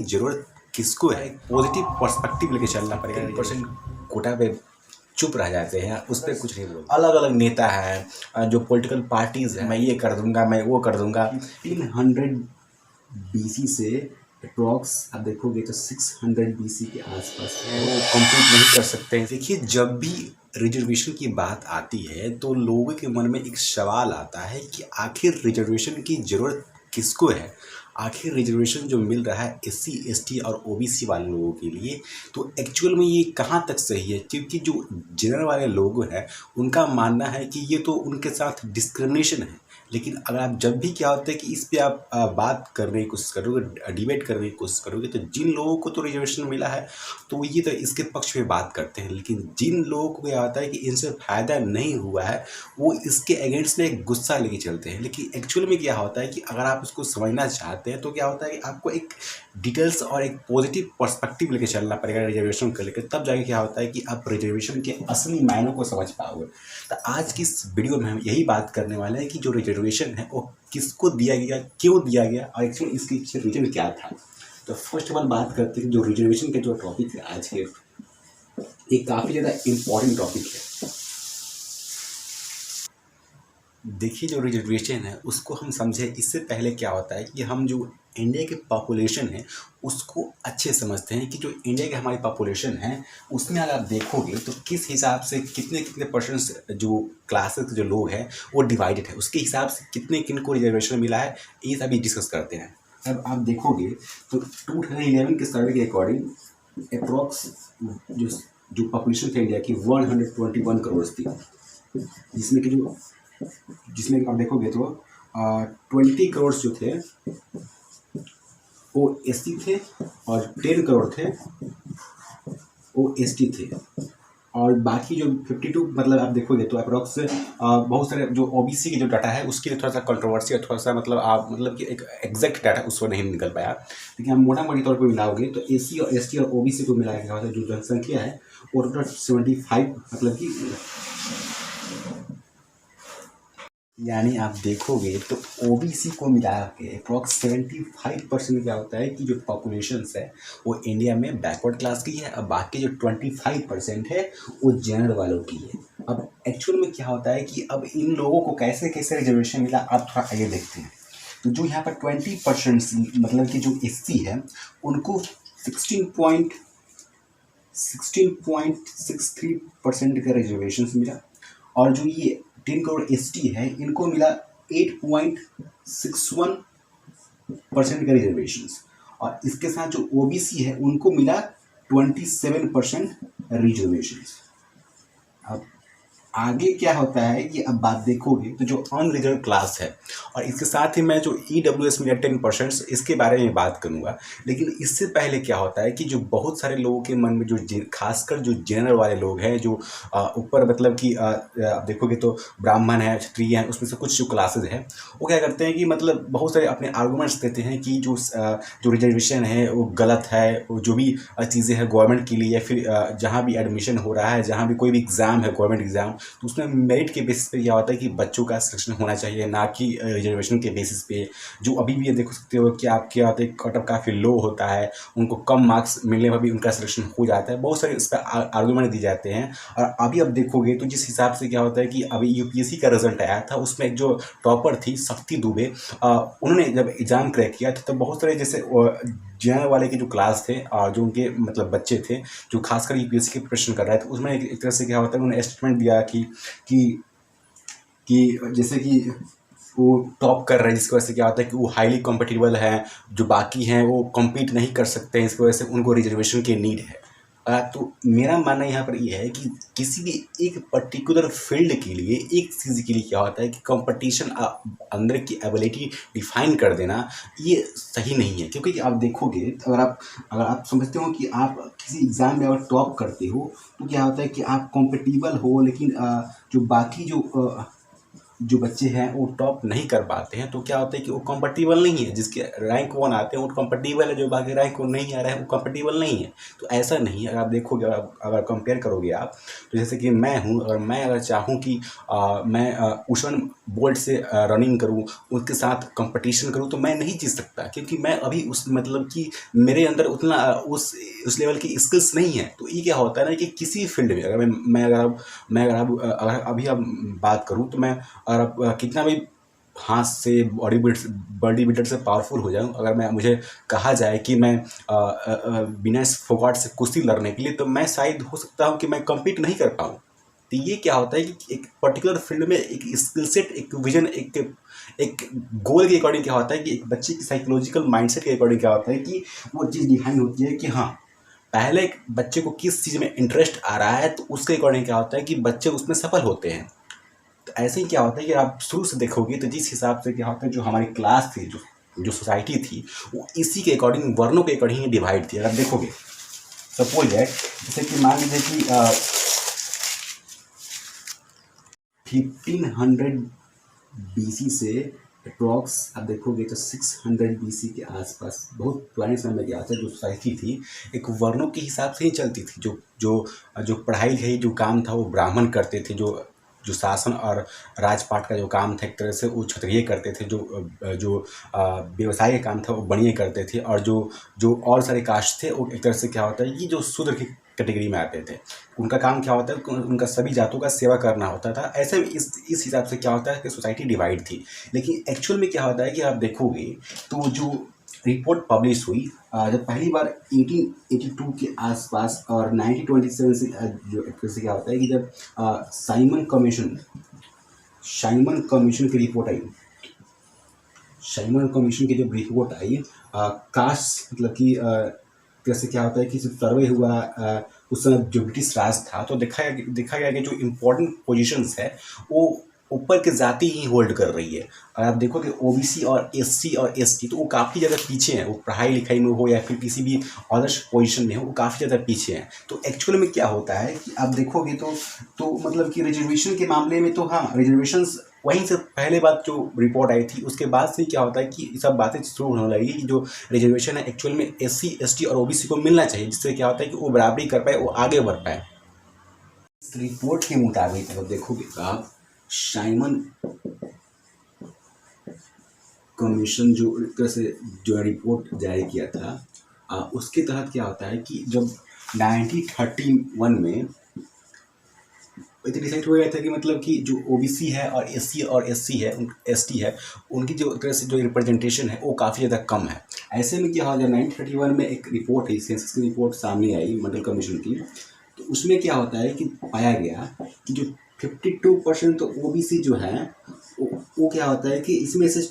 ज़रूरत किसको है, पॉजिटिव पर्सपेक्टिव लेके चलना पड़ेगा। 10% कोटा पे चुप रह जाते हैं, उस पर कुछ नहीं बोलते। अलग अलग नेता हैं जो पॉलिटिकल पार्टीज़ हैं, मैं ये कर दूंगा, मैं वो कर दूंगा। 300 BC से अप्रॉक्स आप देखोगे तो 600 BC के आसपास वो कंप्लीट नहीं कर सकते हैं। देखिए, जब भी रिजर्वेशन की बात आती है तो लोगों के मन में एक सवाल आता है कि आखिर रिजर्वेशन की ज़रूरत किसको है। आखिर रिजर्वेशन जो मिल रहा है SC ST और OBC वाले लोगों के लिए, तो एक्चुअल में ये कहाँ तक सही है? क्योंकि जो जनरल वाले लोग हैं उनका मानना है कि ये तो उनके साथ डिस्क्रिमिनेशन है। लेकिन अगर आप जब भी क्या होता है कि इस पे आप बात करने की कोशिश करोगे, डिबेट करने की कोशिश करोगे, तो जिन लोगों को तो रिजर्वेशन मिला है तो ये तो इसके पक्ष में बात करते हैं। लेकिन जिन लोगों को क्या होता है कि इनसे फ़ायदा नहीं हुआ है, वो इसके अगेंस्ट में एक गुस्सा लेके चलते हैं। लेकिन एक्चुअल में क्या होता है कि अगर आप उसको समझना चाहते हैं तो क्या होता है कि आपको एक डिटेल्स और एक पॉजिटिव पर्सपेक्टिव लेके चलना पड़ेगा रिजर्वेशन को लेकर। तब जाके क्या होता है कि आप रिजर्वेशन के असली मायनों को समझ पाओगे। तो आज की इस वीडियो में हम यही बात करने वाले हैं कि जो रिजर्वेशन है वो किसको दिया गया, क्यों दिया गया और एक्चुअली इसके पीछे रीजन क्या था। तो फर्स्ट ऑफ ऑल बात करते हैं जो रिजर्वेशन के जो टॉपिक है आज के, ये काफ़ी ज़्यादा इम्पोर्टेंट टॉपिक है। देखिए, जो रिजर्वेशन है उसको हम समझे इससे पहले क्या होता है कि हम जो इंडिया की पॉपुलेशन है उसको अच्छे समझते हैं कि जो इंडिया की हमारी पॉपुलेशन है उसमें अगर आप देखोगे तो किस हिसाब से कितने कितने परसेंट जो क्लासेस के जो लोग हैं वो डिवाइडेड है, उसके हिसाब से कितने किन को रिजर्वेशन मिला है, ये सभी डिस्कस करते हैं। अब आप देखोगे तो 2011 के सर्वे के अकॉर्डिंग अप्रॉक्स जो पॉपुलेशन थी इंडिया की 121 करोड़ थी, जिसमें आप देखोगे तो 20 करोड़ जो थे वो SC थे और 10 करोड़ थे वो ST थे, और बाकी जो 52 मतलब आप देखोगे तो अप्रॉक्स बहुत सारे जो OBC की जो डाटा है उसके लिए थोड़ा सा कंट्रोवर्सी है, थोड़ा सा मतलब आप मतलब कि एक एग्जैक्ट डाटा उसको नहीं निकल पाया। लेकिन आप मोटा मोटी तौर पर मिलाओगे तो SC और ST और OBC को मिलाया गया जो जनसंख्या है वो टोटल 75 मतलब कि यानी आप देखोगे तो OBC को मिला के अप्रॉक्स 75% क्या होता है कि जो पॉपुलेशन है वो इंडिया में बैकवर्ड क्लास की है, और बाकी जो 25% है वो जनरल वालों की है। अब एक्चुअल में क्या होता है कि अब इन लोगों को कैसे कैसे रिजर्वेशन मिला, आप थोड़ा आगे देखते हैं। तो जो यहाँ पर 20% मतलब कि जो SC है उनको 16.63% का रिजर्वेशन मिला, और जो ये 10 करोड़ ST है इनको मिला 8.61% का रिजर्वेशन, और इसके साथ जो OBC है उनको मिला 27% रिजर्वेशन। अब आगे क्या होता है कि अब बात देखोगे तो जो अनरिजर्व क्लास है, और इसके साथ ही मैं जो EWS मिला 10% इसके बारे में बात करूंगा। लेकिन इससे पहले क्या होता है कि जो बहुत सारे लोगों के मन में जो खासकर जो जनरल वाले लोग हैं जो ऊपर मतलब कि आप देखोगे तो ब्राह्मण है, क्षत्रिय हैं, उसमें से कुछ जो क्लासेज हैं वो क्या करते हैं कि मतलब बहुत सारे अपने आर्गूमेंट्स देते हैं कि जो रिजर्वेशन है वो गलत है। वो जो भी चीज़ें हैं गवर्नमेंट के लिए या फिर जहाँ भी एडमिशन हो रहा है, जहाँ भी कोई भी एग्ज़ाम है गवर्नमेंट एग्ज़ाम, तो उसमें मेरिट के बेसिस पे क्या होता है कि बच्चों का सिलेक्शन होना चाहिए, ना कि रिजर्वेशन के बेसिस पे। जो अभी भी ये देख सकते हो कि आप क्या होता है कट ऑफ काफ़ी लो होता है, उनको कम मार्क्स मिलने पर भी उनका सिलेक्शन हो जाता है। बहुत सारे इस पर आर्गूमेंट दिए जाते हैं। और अभी आप देखोगे तो जिस हिसाब से क्या होता है कि अभी UPSC का रिजल्ट आया था उसमें एक जो टॉपर थी शक्ति दुबे, उन्होंने जब एग्ज़ाम क्रैक किया तो बहुत सारे जैसे जनरल वाले के जो क्लास थे और जो उनके मतलब बच्चे थे जो खासकर UPSC की प्रिपरेशन कर रहे थे, उसमें एक तरह से क्या होता है उन्होंने स्टेटमेंट दिया कि जैसे कि वो टॉप कर रहे हैं, जिसकी वजह से क्या होता है कि वो हाईली कॉम्पिटिबल हैं, जो बाकी हैं वो कम्पीट नहीं कर सकते हैं, इसकी वजह से उनको रिजर्वेशन की नीड है। तो मेरा मानना यहाँ पर ये है कि किसी भी एक पर्टिकुलर फील्ड के लिए एक चीज़ के लिए क्या होता है कि कंपटीशन अंदर की एबिलिटी डिफाइन कर देना ये सही नहीं है। क्योंकि आप देखोगे अगर आप समझते हो कि आप किसी एग्ज़ाम में अगर टॉप करते हो तो क्या होता है कि आप कॉम्पिटिबल हो, लेकिन जो बाकी जो जो बच्चे हैं वो टॉप नहीं कर पाते हैं, तो क्या होता है कि वो कंपेटिबल नहीं है। जिसके रैंक 1 आते हैं वो कंपेटिबल है, जो बाकी रैंक 1 नहीं आ रहा है वो कंपेटिबल नहीं है। तो ऐसा नहीं है। अगर आप देखोगे, अगर कंपेयर करोगे आप, तो जैसे कि मैं हूँ, और मैं अगर चाहूँ कि मैं उषन बोल्ट से रनिंग करूँ, उसके साथ कंपटीशन करूँ, तो मैं नहीं जीत सकता, क्योंकि मैं अभी उस मतलब कि मेरे अंदर उतना उस लेवल की स्किल्स नहीं है। तो ये क्या होता है ना कि किसी फील्ड में अगर अगर अभी अब बात करूँ, तो मैं अगर आप कितना भी हाथ से बॉडी बिल्डर से पावरफुल हो जाऊं, अगर मुझे कहा जाए कि मैं बिना फोगाट से कुश्ती लड़ने के लिए, तो मैं शायद हो सकता हूं कि मैं कम्पीट नहीं कर पाऊँ। तो ये क्या होता है कि एक पर्टिकुलर फील्ड में एक स्किल सेट, एक विजन, एक गोल के अकॉर्डिंग क्या होता है कि एक बच्चे की साइकोलॉजिकल माइंडसेट के अकॉर्डिंग क्या होता है कि वो चीज़ डिफाइन होती है कि हाँ, पहले एक बच्चे को किस चीज़ में इंटरेस्ट आ रहा है, तो उसके अकॉर्डिंग क्या होता है कि बच्चे उसमें सफल होते हैं। तो ऐसे ही क्या होता है कि आप शुरू से देखोगे तो जिस हिसाब से क्या होता है, जो हमारी क्लास थी, जो सोसाइटी थी, वो इसी के अकॉर्डिंग, वर्णों के अकॉर्डिंग ही डिवाइड थी। अगर देखोगे, सपोज दैट, जैसे कि मान लीजिए कि 1500 BC से अप्रॉक्स आप देखोगे तो 600 BC के आसपास, बहुत पुराने समय में क्या होता है, जो सोसाइटी थी एक वर्णों के हिसाब से ही चलती थी। जो पढ़ाई लिखाई जो काम था वो ब्राह्मण करते थे, जो जो शासन और राजपाट का जो काम था एक तरह से वो क्षत्रिय करते थे, जो व्यवसाय का काम था वो बनिए करते थे, और जो और सारे कास्ट थे वो एक तरह से क्या होता है कि जो शूद्र की कैटेगरी में आते थे। उनका काम क्या होता है, उनका सभी जातों का सेवा करना होता था। ऐसे इस हिसाब से क्या होता है कि सोसाइटी डिवाइड थी। लेकिन एक्चुअल में क्या होता है कि आप देखोगे तो जो रिपोर्ट पब्लिश हुई जब पहली बार 1882 के आसपास, और 1927 से जो से क्या होता है कि जब साइमन कमीशन की रिपोर्ट आई, साइमन कमीशन की जब रिपोर्ट आई, कास्ट मतलब कि कैसे क्या होता है कि सर्वे हुआ उस समय जो ब्रिटिश राज था, तो देखा गया कि जो इम्पोर्टेंट पोजीशंस है वो ऊपर की जाति ही होल्ड कर रही है। अगर आप देखोगे ओबीसी और एससी और एसटी, तो वो काफ़ी ज़्यादा पीछे हैं। वो पढ़ाई लिखाई में हो या फिर किसी भी अदर्स पोजीशन में हो, वो काफ़ी ज़्यादा पीछे हैं। तो एक्चुअल में क्या होता है कि आप देखोगे तो मतलब कि रिजर्वेशन के मामले में, तो हाँ, रिजर्वेशंस वहीं से पहले बात जो रिपोर्ट आई थी उसके बाद से क्या होता है कि सब बातें शुरू होने लगी कि जो रिजर्वेशन है एक्चुअल में एससी एसटी और ओबीसी को मिलना चाहिए, जिससे क्या होता है कि वो बराबरी कर पाए, वो आगे बढ़ पाए। इस रिपोर्ट के मुताबिक अगर देखोगे तो आप, साइमन कमीशन जो रिपोर्ट जारी किया था, उसके तहत क्या होता है कि जब 1931 में डिसाइड हो गया था कि मतलब कि जो ओबीसी है और एससी और एससी है, एसटी है, उनकी जो तरह से जो रिप्रेजेंटेशन है वो काफ़ी ज़्यादा कम है। ऐसे में क्या हो गया, 1931 में एक रिपोर्ट है, सेंसस की रिपोर्ट सामने आई मंडल कमीशन की। तो उसमें क्या होता है कि पाया गया कि जो 52% तो ओबीसी जो है वो क्या होता है कि इसमें से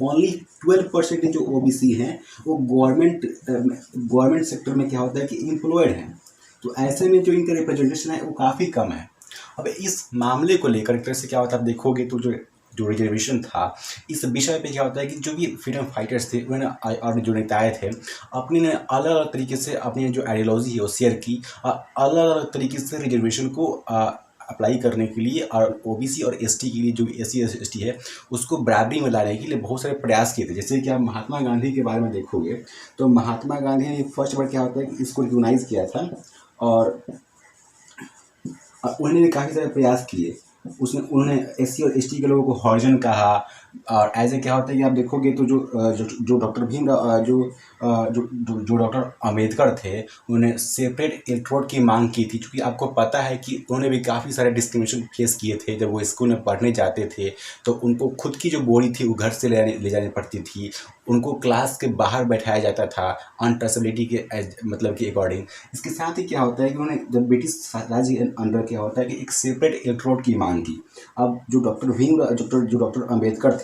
ओनली 12% जो ओबीसी हैं वो गवर्नमेंट सेक्टर में क्या होता है कि एम्प्लॉयड हैं। तो ऐसे में जो इनका रिप्रेजेंटेशन है वो काफ़ी कम है। अब इस मामले को लेकर एक तरह से क्या होता है, आप देखोगे तो जो रिजर्वेशन था, इस विषय पे क्या होता है कि जो भी फ्रीडम फाइटर्स थे उन्होंने और जो नेताएं थे अपने ने अलग अलग तरीके से अपनी जो आइडियोलॉजी है वो शेयर की, अलग अलग तरीके से रिजर्वेशन को अप्लाई करने के लिए, और ओबीसी और एसटी के लिए, जो एससी एसटी है उसको बराबरी में लाने के लिए बहुत सारे प्रयास किए थे। जैसे कि आप महात्मा गांधी के बारे में देखोगे तो महात्मा गांधी ने फर्स्ट बार क्या होता है कि इसको रिकॉग्नाइज किया था, और उन्होंने काफ़ी सारे प्रयास किए। उसमें उन्होंने एससी और एसटी के लोगों को हॉरिजन कहा, और ऐसे क्या होता है कि आप देखोगे तो जो डॉक्टर भीमराव जो डॉक्टर अम्बेडकर थे, उन्होंने सेपरेट इलेक्ट्रोड की मांग की थी, क्योंकि आपको पता है कि उन्होंने भी काफ़ी सारे डिस्क्रिमिनेशन फेस किए थे। जब वो स्कूल में पढ़ने जाते थे तो उनको खुद की जो बोरी थी वो घर से ले जानी पड़ती थी, उनको क्लास के बाहर बैठाया जाता था अनटचेबिलिटी के मतलब के अकॉर्डिंग। इसके साथ ही क्या होता है कि उन्होंने जब ब्रिटिश राज के अंडर क्या होता है कि एक सेपरेट इलेक्ट्रोड की मांग की। अब जो डॉक्टर अम्बेडकर थे,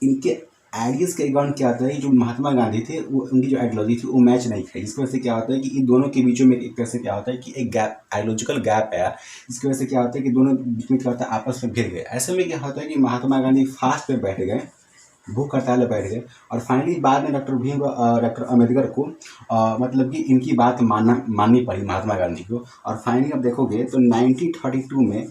इनके आइडियज़ के अकॉर्डिंग क्या होता है कि जो महात्मा गांधी थे वो उनकी जो आइडियोलॉजी थी वो मैच नहीं खाई, जिसकी वजह से क्या होता है कि इन दोनों के बीचों में एक तरह से क्या होता है कि एक गैप, आइडियोलॉजिकल गैप है, जिसकी वजह से क्या होता है कि दोनों बीच में क्या होता है आपस में भिड़ गए। ऐसे में क्या होता है कि महात्मा गांधी फास्ट पे बैठ गए, भूख हड़ताल में बैठ गए, और फाइनली बाद में डॉक्टर अम्बेडकर को मतलब कि इनकी बात माननी पड़ी महात्मा गांधी को। और फाइनली आप देखोगे तो 1932 में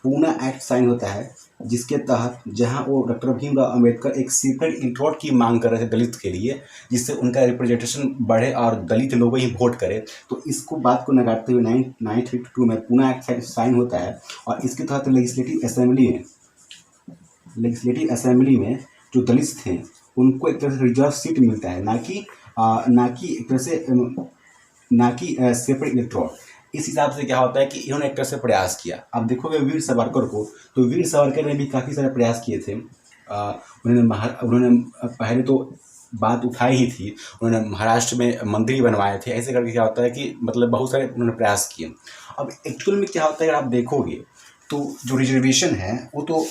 पूना एक्ट साइन होता है, जिसके तहत जहां वो डॉक्टर भीमराव अंबेडकर एक सेपरेट इलेक्टोरेट की मांग कर रहे थे दलित के लिए, जिससे उनका रिप्रेजेंटेशन बढ़े और दलित लोग ही वोट करें, तो इसको बात को नकारते हुए 1952 में पूना एक्ट साइन होता है। और इसके तहत लेजिस्लेटिव असेंबली में जो दलित थे उनको एक तरह से रिजर्व सीट मिलता है, ना कि एक तरह से सेपरेट इलेक्टोरेट। इस हिसाब से क्या होता है कि इन्होंने एक तरह से प्रयास किया। अब देखोगे वीर सावरकर को, तो वीर सावरकर ने भी काफ़ी सारे प्रयास किए थे। उन्होंने पहले तो बात उठाई ही थी, उन्होंने महाराष्ट्र में मंदिर बनवाए थे। ऐसे करके क्या होता है कि मतलब बहुत सारे उन्होंने प्रयास किए। अब एक्चुअल में क्या होता है, अगर आप देखोगे तो जो रिजर्वेशन है वो तो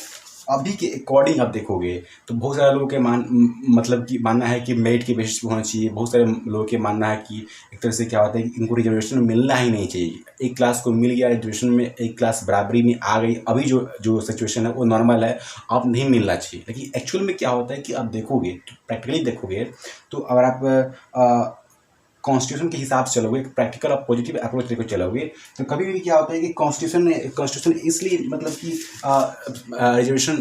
अभी के अकॉर्डिंग आप देखोगे तो बहुत सारे लोगों के मतलब कि मानना है कि मेरिट के बेसिस पे होना चाहिए। बहुत सारे लोगों के मानना है कि एक तरह से क्या होता है कि इनको रिजर्वेशन मिलना ही नहीं चाहिए। एक क्लास को मिल गया रिजर्वेशन में, एक क्लास बराबरी में आ गई, अभी जो सिचुएशन है वो नॉर्मल है, अब नहीं मिलना चाहिए। लेकिन एक्चुअल में क्या होता है कि आप देखोगे तो प्रैक्टिकली देखोगे तो अगर आप कॉन्स्टिट्यूशन के हिसाब से चलोगे, प्रैक्टिकल और पॉजिटिव अप्रोच लेकर चलोगे, तो कभी भी क्या होता है कि कॉन्स्टिट्यूशन इसलिए मतलब कि रिजर्वेशन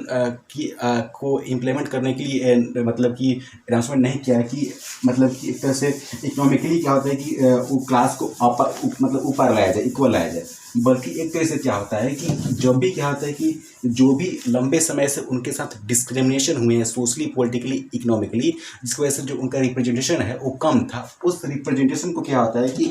को इम्प्लीमेंट करने के लिए मतलब कि अनाउंसमेंट नहीं किया है कि मतलब कि एक तरह से इकोनॉमिकली क्या होता है कि वो क्लास को ऊपर लाया जाए, इक्वल लाया जाए, बल्कि एक तरह से क्या होता है कि जब भी क्या होता है कि जो भी लंबे समय से उनके साथ डिस्क्रिमिनेशन हुए हैं सोशली, पॉलिटिकली, इकोनॉमिकली, जिसकी वजह से जो उनका रिप्रेजेंटेशन है वो कम था, उस रिप्रेजेंटेशन को क्या होता है कि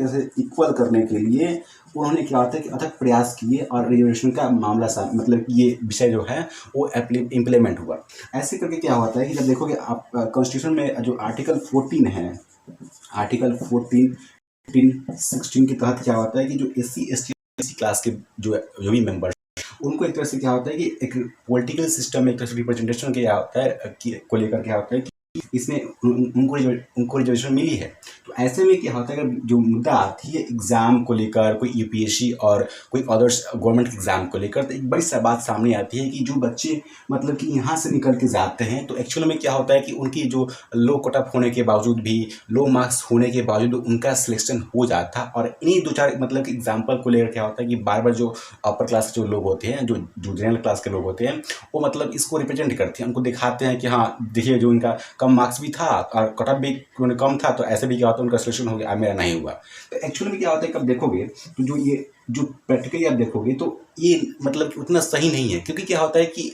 ऐसे इक्वल करने के लिए उन्होंने क्या होता है कि अथक प्रयास किए और रिजर्वेशन का मामला मतलब ये विषय जो है वो इम्प्लीमेंट हुआ। ऐसे करके क्या होता है कि जब देखोगे आप कॉन्स्टिट्यूशन में जो आर्टिकल 14 है, आर्टिकल 16 के तहत क्या होता है कि जो SC क्लास के जो भी मेंबर्स उनको एक तरह से क्या होता है कि एक पॉलिटिकल सिस्टम में एक तरह से रिप्रेजेंटेशन क्या होता है को लेकर क्या होता है कि इसमें उनको रिजर्वेशन मिली है। तो ऐसे में क्या होता है अगर जो मुद्दा आती है एग्ज़ाम को लेकर, कोई UPSC और कोई अदर्स गवर्नमेंट एग्ज़ाम को लेकर, तो एक बड़ी सा बात सामने आती है कि जो बच्चे मतलब कि यहाँ से निकल के जाते हैं तो एक्चुअल में क्या होता है कि उनकी जो लो कट ऑफ होने के बावजूद भी, लो मार्क्स होने के बावजूद उनका सिलेक्शन हो जाता। और इन्हीं दो चार मतलब कि एग्जाम्पल को लेकर क्या होता है कि बार बार जो अपर क्लास के जो लोग होते हैं, जो जनरल क्लास के लोग होते हैं, वो मतलब इसको रिप्रेजेंट करते हैं, उनको दिखाते हैं कि हाँ देखिए जो इनका कम मार्क्स भी था और कट ऑफ भी कम था, तो ऐसे भी क्या होता है उनका सिलेक्शन हो गया, मेरा नहीं हुआ। तो एक्चुअली में क्या होता है कब देखोगे तो जो प्रैक्टिकली आप देखोगे तो ये मतलब कि उतना सही नहीं है, क्योंकि क्या होता है कि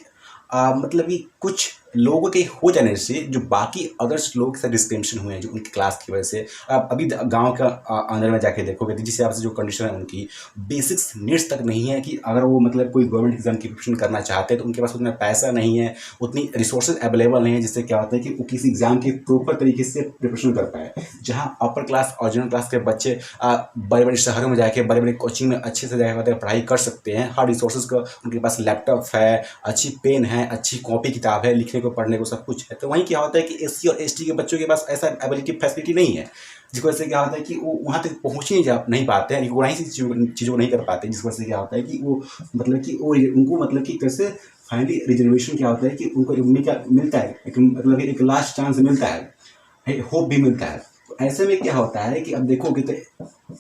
मतलब कि कुछ लोगों के हो जाने से जो बाकी अदर्स लोग से डिस्क्रिमिनेशन हुए हैं जो उनकी क्लास की वजह से। आप अभी गांव का अंदर में जाके देखोगे तो जिस हिसाब से जो कंडीशन है उनकी बेसिक्स नीड्स तक नहीं है कि अगर वो मतलब कोई गवर्नमेंट एग्जाम की प्रिपरेशन करना चाहते हैं तो उनके पास उतना पैसा नहीं है, उतनी रिसोर्सेज अवेलेबल नहीं है, जिससे क्या होता है कि वो किसी एग्जाम की प्रॉपर तरीके से प्रिपरेशन कर पाए। जहाँ अपर क्लास और जनरल क्लास के बच्चे बड़े बड़े शहरों में जाके बड़े बड़े कोचिंग में अच्छे से जाकर पढ़ाई कर सकते हैं, हर रिसोर्सेज का उनके पास लैपटॉप है, अच्छी पेन है, अच्छी कॉपी किताब है, लिखने को पढ़ने को सब कुछ है। तो वहीं क्या होता है कि SC और ST के बच्चों के पास ऐसा एबिलिटी फैसिलिटी नहीं है, जिसकी वजह से क्या होता है कि वो वहाँ तक पहुँच नहीं पाते हैं, रिकॉग्नाइज चीज़ों को नहीं कर पाते, जिसकी वजह से क्या होता है कि वो मतलब कि वो उनको मतलब कि कैसे फाइनली रिजर्वेशन क्या होता है कि उनको मिलता है, मतलब एक लास्ट चांस मिलता है, होप भी मिलता है। तो ऐसे में क्या होता है कि अब देखोगे तो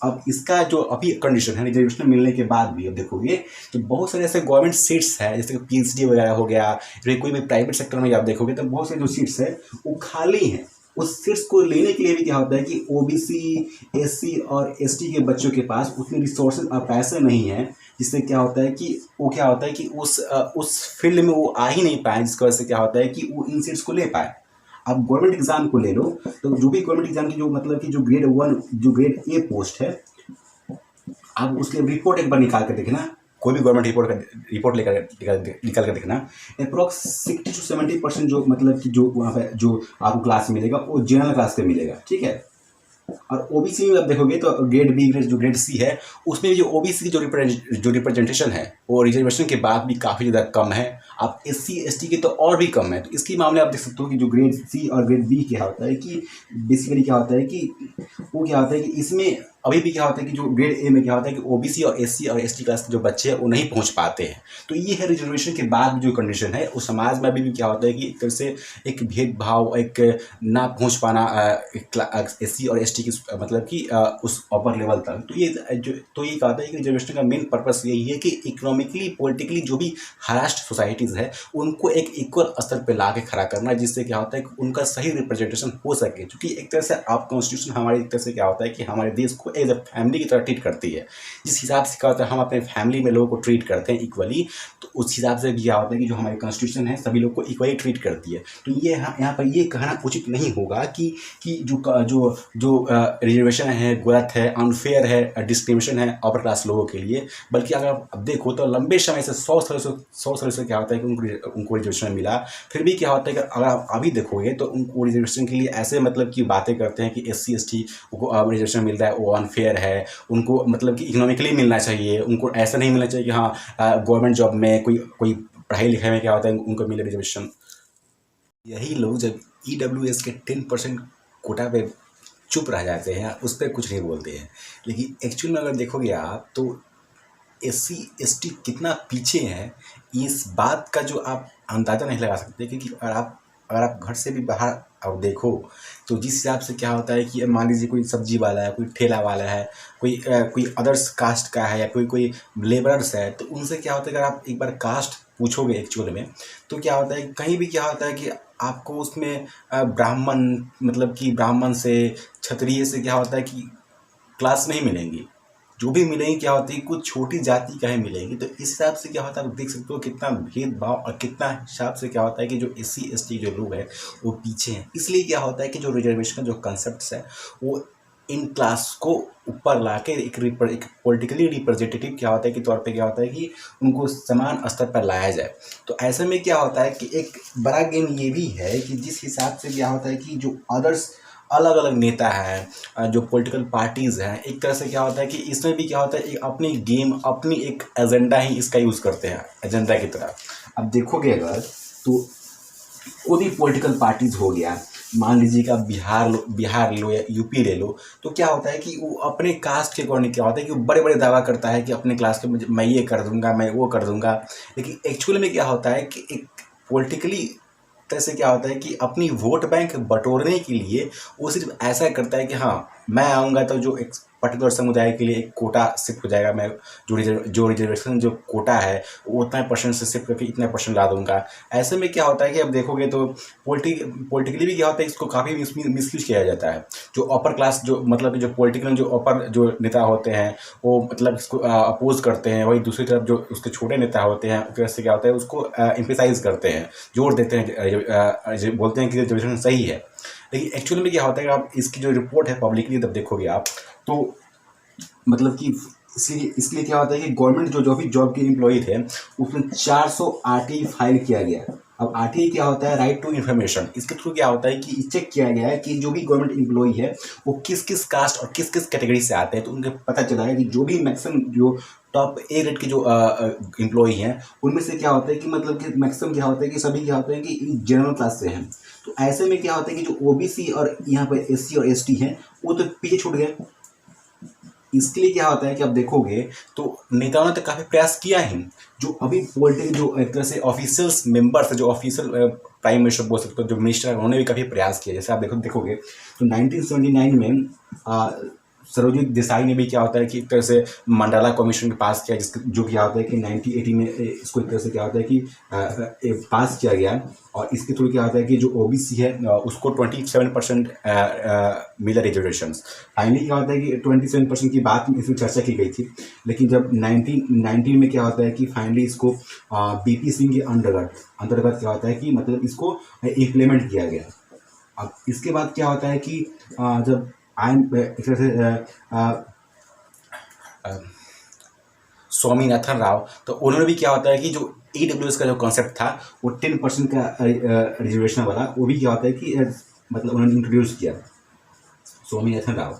अब इसका जो अभी कंडीशन है रिजर्वेशन मिलने के बाद भी अब देखोगे तो बहुत सारे ऐसे गवर्नमेंट सीट्स है, जैसे कि PhD वगैरह हो गया, कोई भी प्राइवेट सेक्टर में आप देखोगे तो बहुत सारे जो सीट्स है वो खाली हैं। उस सीट्स को लेने के लिए भी क्या होता है कि OBC, SC और ST के बच्चों के पास उतने रिसोर्सेज और पैसे नहीं है, जिससे क्या होता है कि वो क्या होता है कि उस फील्ड में वो आ ही नहीं पाए, जिसकी वजह से क्या होता है कि वो इन सीट्स को ले पाए। अब गवर्नमेंट एग्जाम को ले लो तो जो भी गवर्नमेंट एग्जाम की जो मतलब कि जो ग्रेड 1 जो ग्रेड A पोस्ट है, आप उसके रिपोर्ट एक बार निकाल कर देखना, कोई भी गवर्नमेंट रिपोर्ट निकाल कर देखना, अप्रॉक्स 60 to 70% जो मतलब कि जो वहाँ पे जो आपको क्लास मिलेगा वो जनरल क्लास का मिलेगा, ठीक है। और OBC में आप देखोगे तो ग्रेड B जो ग्रेड C है उसमें जो OBC की जो रिप्रेजेंटेशन है वो रिजर्वेशन के बाद भी काफ़ी ज़्यादा कम है। आप SC ST के तो और भी कम है। तो इसके मामले आप देख सकते हो कि जो ग्रेड C और ग्रेड B क्या होता है कि बेसिकली क्या होता है कि वो क्या होता है कि इसमें अभी भी क्या होता है कि जो ग्रेड ए में क्या होता है कि ओबीसी और एससी और एसटी क्लास के जो बच्चे हैं वो नहीं पहुंच पाते हैं। तो ये है रिजर्वेशन के बाद जो कंडीशन है उस समाज में अभी भी क्या होता है कि एक तरह से एक भेदभाव, एक ना पहुंच पाना एससी और एसटी की मतलब कि उस अपर लेवल तक। तो ये क्या होता है कि रिजर्वेशन का मेन पर्पस यही है कि इकोनॉमिकली पॉलिटिकली जो भी हरास्ट सोसाइटीज़ है उनको एक इक्वल स्तर पर ला के खड़ा करना, जिससे क्या होता है कि उनका सही रिप्रेजेंटेशन हो सके। क्योंकि एक तरह से आप कॉन्स्टिट्यूशन हमारी एक तरह से क्या होता है कि हमारे देश को एज अ फैमिली की तरह ट्रीट करती है। जिस हिसाब से क्या होता है हम अपने फैमिली में लोगों को ट्रीट करते हैं इक्वली, तो उस हिसाब से क्या होता है कि जो हमारी कॉन्स्टिट्यूशन है सभी लोग को इक्वली ट्रीट करती है। तो ये यहाँ पर ये कहना उचित नहीं होगा कि जो रिजर्वेशन है गलत है, अनफेयर है, डिस्क्रिमिनेशन है अपर क्लास लोगों के लिए। बल्कि अगर आप देखो तो लंबे समय से 100 सालों से क्या होता है कि उनको रिजर्वेशन मिला। फिर भी क्या होता है कि अगर आप अभी देखोगे तो उनको रिजर्वेशन के लिए ऐसे मतलब की बातें करते हैं कि एससी एसटी को रिजर्वेशन मिल रहा है वो अनफेयर है, उनको मतलब कि इकोनॉमिकली मिलना चाहिए, उनको ऐसा नहीं मिलना चाहिए कि हाँ गवर्नमेंट जॉब में कोई पढ़ाई लिखाई में क्या होता है उनको मिले रिजर्वेशन। यही लोग जब ईडब्ल्यूएस के 10% कोटा पे चुप रह जाते हैं, उस पर कुछ नहीं बोलते हैं। लेकिन एक्चुअल में अगर देखोगे आप तो एससी एसटी कितना पीछे है इस बात का जो आप अंदाज़ा नहीं लगा सकते। क्योंकि अगर आप घर से भी बाहर अब देखो तो जिस हिसाब से क्या होता है कि मान लीजिए कोई सब्जी वाला है, कोई ठेला वाला है, कोई अदर्स कास्ट का है या कोई लेबरर्स है, तो उनसे क्या होता है अगर आप एक बार कास्ट पूछोगे एक्चुअल में तो क्या होता है कहीं भी क्या होता है कि आपको उसमें ब्राह्मण मतलब कि ब्राह्मण से क्षत्रिय से क्या होता है कि क्लास नहीं मिलेंगी। जो भी मिलेंगी क्या होती है कुछ छोटी जाति का ही मिलेंगी। तो इस हिसाब से क्या होता है आप देख सकते हो कितना भेदभाव और कितना हिसाब से क्या होता है कि जो एससी एसटी जो लोग हैं वो पीछे हैं। इसलिए क्या होता है कि जो रिजर्वेशन का जो कंसेप्ट है वो इन क्लास को ऊपर ला के एक पॉलिटिकली रिप्रेजेंटेटिव क्या होता है कि तौर पे क्या होता है कि उनको समान स्तर पर लाया जाए। तो ऐसे में क्या होता है कि एक बड़ा गेम ये भी है कि जिस हिसाब से क्या होता है कि जो अदर्स अलग अलग नेता हैं, जो पॉलिटिकल पार्टीज़ हैं, एक तरह से क्या होता है कि इसमें भी क्या होता है एक अपनी गेम अपनी एक एजेंडा ही इसका यूज़ करते हैं एजेंडा की तरह। अब देखोगे अगर तो कोई भी पॉलिटिकल पार्टीज़ हो गया, मान लीजिए कि आप बिहार लो या यूपी ले लो, तो क्या होता है कि वो अपने कास्ट के अकॉर्डिंग क्या होता है कि वो बड़े बड़े दावा करता है कि अपने क्लास के मैं ये कर दूंगा, मैं वो कर दूंगा। लेकिन एक्चुअल में क्या होता है कि एक पॉलिटिकली तरह से क्या होता है कि अपनी वोट बैंक बटोरने के लिए वो सिर्फ ऐसा करता है कि हाँ मैं आऊँगा तो जो एक पर्टिकुलर समुदाय के लिए एक कोटा शिफ्ट हो जाएगा, मैं जो रिजर्वेशन जो कोटा है वो उतना परसेंट से शिफ्ट करके इतना परसेंट ला दूंगा। ऐसे में क्या होता है कि अब देखोगे तो पॉलिटिकली भी क्या होता है इसको काफ़ी मिसयूज किया जाता है। जो अपर क्लास जो मतलब जो पॉलिटिकल जो अपर जो नेता होते हैं वो मतलब इसको अपोज करते हैं, वही दूसरी तरफ जो उसके छोटे नेता होते हैं उस से क्या होता है उसको एम्फेसाइज करते हैं, जोर देते हैं, बोलते हैं कि रिजर्वेशन सही है। लेकिन एक्चुअली में क्या होता है कि आप इसकी जो रिपोर्ट है पब्लिकली तब देखोगे आप तो मतलब कि इसलिए क्या होता है कि गवर्नमेंट जो भी जॉब के एम्प्लॉई थे उसमें 400 आरटीआई फाइल किया गया। अब आरटीआई क्या होता है, राइट टू इन्फॉर्मेशन। इसके थ्रू क्या होता है कि चेक किया गया है कि जो भी गवर्नमेंट एम्प्लॉई है वो किस किस कास्ट और किस किस कैटेगरी से आते हैं। तो उनको पता चला है कि जो भी मैक्सिमम जो टॉप ए रेट के जो एम्प्लॉई हैं उनमें से क्या होता है कि मतलब कि मैक्सिमम क्या होता है कि सभी क्या होता है कि जनरल क्लास से हैं। तो ऐसे में क्या होता है कि जो ओबीसी और यहाँ पर एससी और एसटी हैं वो तो पीछे छूट गए। इसके लिए क्या होता है कि आप देखोगे तो नेताओं ने तो काफ़ी प्रयास किया है। जो अभी पॉलिटिकल जो एक तरह से ऑफिशियल्स मेंबर्स है, जो ऑफिशियल प्राइम मिनिस्टर बोल सकते हो, जो मिनिस्टर उन्होंने भी काफ़ी प्रयास किया। जैसे आप देखोगे तो 1979 में सरोजिनी देसाई ने भी क्या होता है कि एक तरह से मंडाला कमीशन पास किया, जो क्या होता है कि 1980 में इसको एक तरह से क्या होता है कि पास किया गया। और इसके थ्रू क्या होता है कि जो ओबीसी है उसको 27% मिला रिजर्वेशन। फाइनली क्या होता है कि 27% की बात इसमें चर्चा की गई थी, लेकिन जब 1919 में क्या होता है कि फाइनली इसको बीपी सिंह के अंतर्गत क्या होता है कि मतलब इसको इम्प्लीमेंट किया गया। अब इसके बाद क्या होता है कि जब एक तरह से स्वामीनाथन राव, तो उन्होंने भी क्या होता है कि जो ईडब्ल्यूएस का जो कॉन्सेप्ट था वो 10% का रिजर्वेशन वाला, वो भी क्या होता है कि मतलब उन्होंने इंट्रोड्यूस किया स्वामीनाथन राव।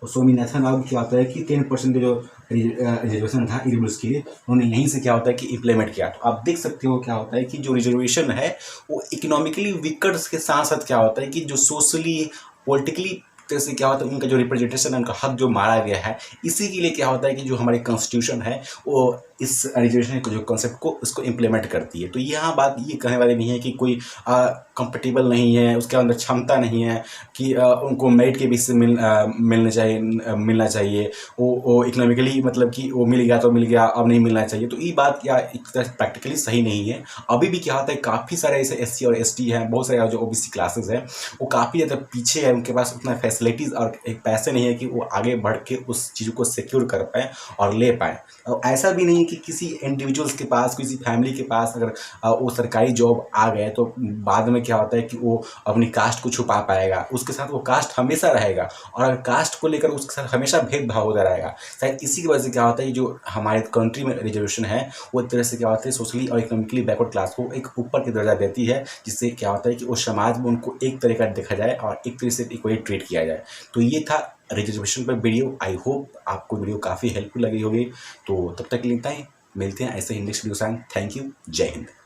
और स्वामीनाथन राव क्या होता है कि 10% का जो रिजर्वेशन था ईडब्ल्यूएस के लिए उन्होंने यहीं से क्या होता है कि इम्प्लीमेंट किया। तो आप देख सकते हो क्या होता है कि जो रिजर्वेशन है वो इकोनॉमिकली वीकर के साथ साथ क्या होता है कि जो सोशली पॉलिटिकली तरह से क्या होता है उनका जो रिप्रेजेंटेशन है, उनका हक जो मारा गया है, इसी के लिए क्या होता है कि जो हमारी कॉन्स्टिट्यूशन है वो इस रिजर्वेशन को जो कॉन्सेप्ट को उसको इम्प्लीमेंट करती है। तो यहाँ बात ये कहने वाली नहीं है कि कोई कंफर्टेबल नहीं है, उसके अंदर क्षमता नहीं है कि उनको मेरिट के बेसिस से मिलना चाहिए, वो इकोनॉमिकली मतलब कि वो मिल गया तो मिल गया, अब नहीं मिलना चाहिए। तो ये बात क्या एक तरह प्रैक्टिकली सही नहीं है। अभी भी क्या होता है काफ़ी सारे ऐसे SC और ST हैं, बहुत सारे जो OBC क्लासेस हैं वो काफ़ी ज़्यादा पीछे है, उनके पास उतना फैसिलिटीज़ और एक पैसे नहीं है कि वो आगे बढ़ के उस चीज़ को सिक्योर कर पाएँ और ले पाएँ। और ऐसा भी नहीं कि किसी इंडिविजुअल्स के पास, किसी फैमिली के पास अगर वो सरकारी जॉब आ गए तो बाद में क्या होता है कि वो अपनी कास्ट को छुपा पाएगा, उसके साथ वो कास्ट हमेशा रहेगा। और अगर कास्ट को लेकर उसके साथ हमेशा भेदभाव होता रहेगा। शायद इसी की वजह से क्या होता है जो हमारे कंट्री में रिजर्वेशन है वो एक तरह से क्या होता है सोशली और इकोनॉमिकली बैकवर्ड क्लास को एक ऊपर की दर्जा देती है, जिससे क्या होता है कि वो समाज में उनको एक तरीका देखा जाए और एक तरह से इक्वली ट्रीट किया जाए। तो ये था रिजर्वेशन पर वीडियो। आई होप आपको वीडियो काफ़ी हेल्पफुल लगी होगी। तो तब तक के लिए इतना ही, मिलते हैं ऐसे ही नेक्स्ट वीडियो के साथ। थैंक यू, जय हिंद।